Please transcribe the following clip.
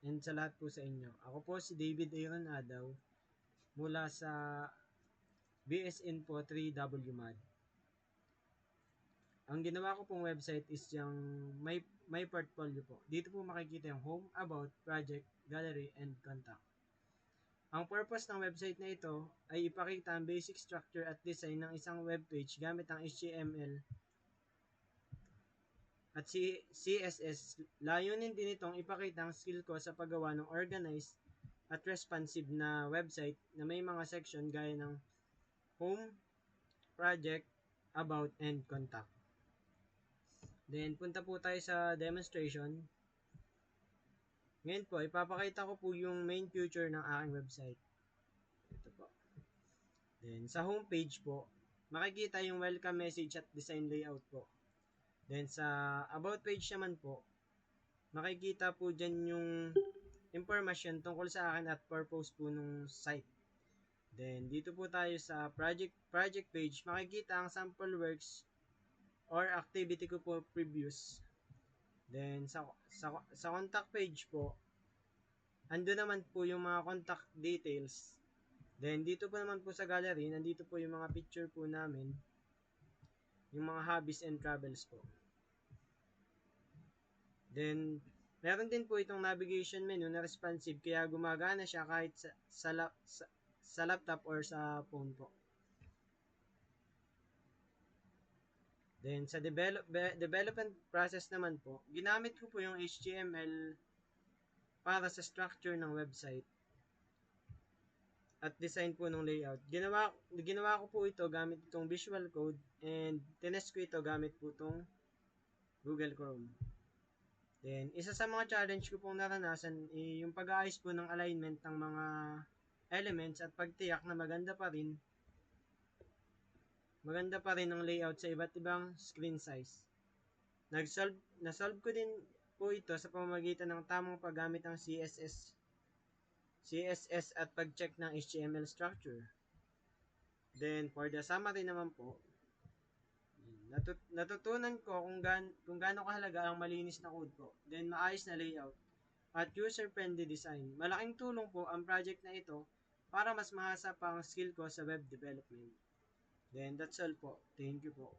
and sa lahat po sa inyo. Ako po si David Aaron Adaw mula sa BSN po 3W Mad. Ang ginawa ko pong website is yung my portfolio po. Dito po makikita yung home, about, project, gallery, and contact. Ang purpose ng website na ito ay ipakita ang basic structure at design ng isang web page gamit ang HTML at CSS. Layunin din itong ipakita ang skill ko sa paggawa ng organized at responsive na website na may mga section gaya ng home, project, about, and contact. Then, punta po tayo sa demonstration. Ngayon po, ipapakita ko po yung main feature ng aking website. Ito po. Then, sa homepage po, makikita yung welcome message at design layout po. Then, sa about page naman po, makikita po dyan yung information tungkol sa akin at purpose po nung site. Then, dito po tayo sa project page, makikita ang sample works or activity ko po previous. Then, sa contact page po, ando naman po yung mga contact details. Then, dito po naman po sa gallery, nandito po yung mga picture po namin, yung mga hobbies and travels po. Then, meron din po itong navigation menu na responsive kaya gumagana siya kahit sa laptop or sa phone po. Then, sa development process naman po, ginamit ko po yung HTML para sa structure ng website at design po ng layout. Ginawa ko po ito gamit itong Visual Code and tinest ko ito gamit po itong Google Chrome. Then, isa sa mga challenge ko pong naranasan ay yung pag-aayos po ng alignment ng mga elements at pagtiyak na maganda pa rin ang layout sa iba't ibang screen size. Nasolve ko din po ito sa pamamagitan ng tamang paggamit ng CSS at pag-check ng HTML structure. Then, for the summary naman po, natutunan ko kung gaano kahalaga ang malinis na code po. Then, maayos na layout at user-friendly design. Malaking tulong po ang project na ito para mas mahasa pa ang skill ko sa web development. Then, that's all po. Thank you po.